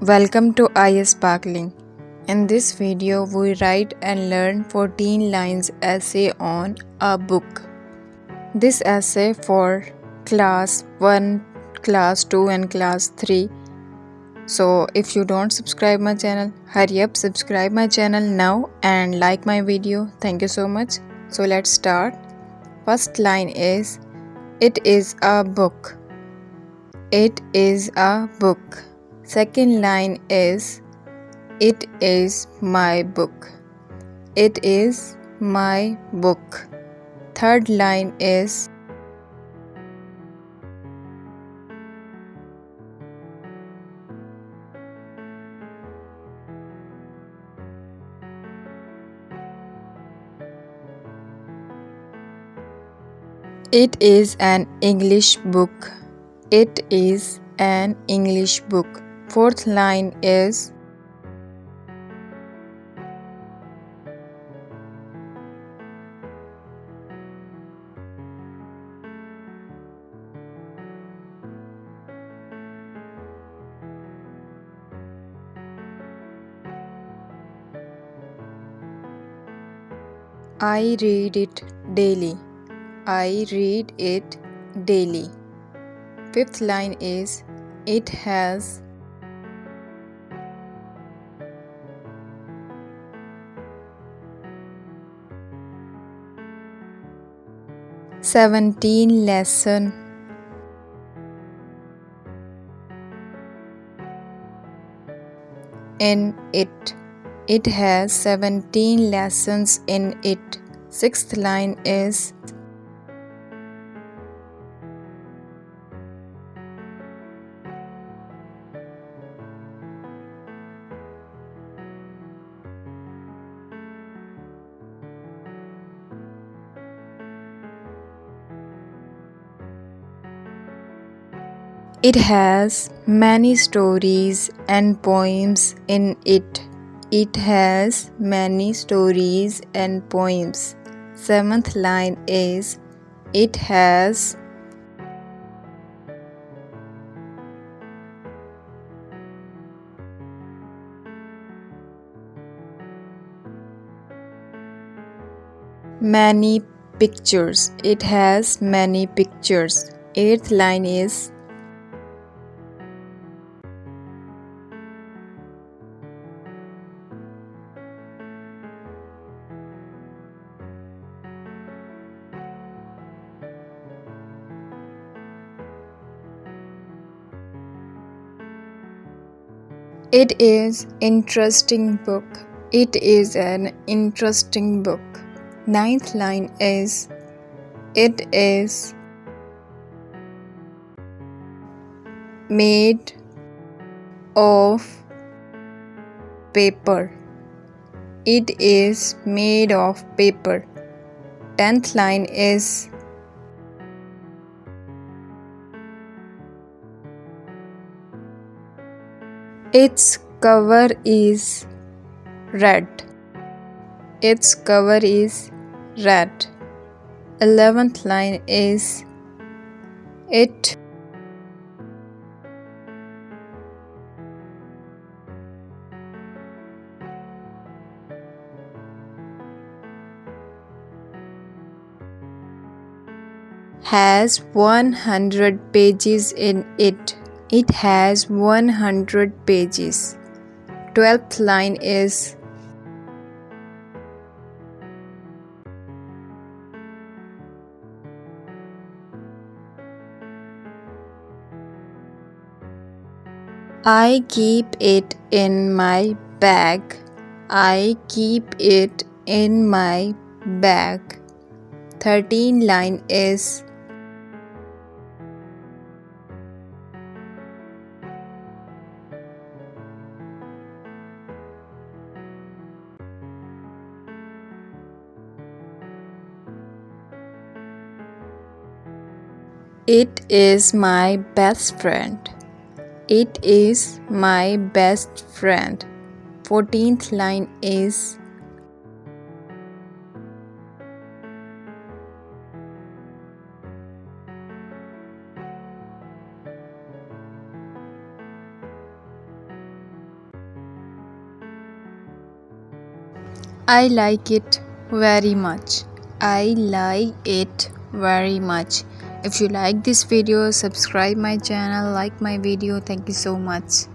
Welcome to IS Sparkling. In this video, we write and learn 14 lines essay on a book. This essay for class 1, class 2 and class 3. So if you don't subscribe my channel, hurry up, subscribe my channel now and like my video. Thank you so much. So let's start. First line is, it is a book. It is a book. Second line is, it is my book. It is my book. Third line is, it is an English book. It is an English book. Fourth line is, I read it daily. I read it daily. Fifth line is, it has 17 lessons in it. It has 17 lessons in it. Sixth line is, it has many stories and poems in it. It has many stories and poems. Seventh line is, it has many pictures. It has many pictures. Eighth line is, it is interesting book. It is an interesting book. Ninth line is, it is made of paper. It is made of paper. Tenth line is, its cover is red. Its cover is red. 11th line is, it has 100 pages in it. It has 100 pages. 12th line is, I keep it in my bag. I keep it in my bag. 13th line is, it is my best friend. It is my best friend. 14th line is, I like it very much. I like it very much. If you like this video, subscribe my channel, like my video. Thank you so much.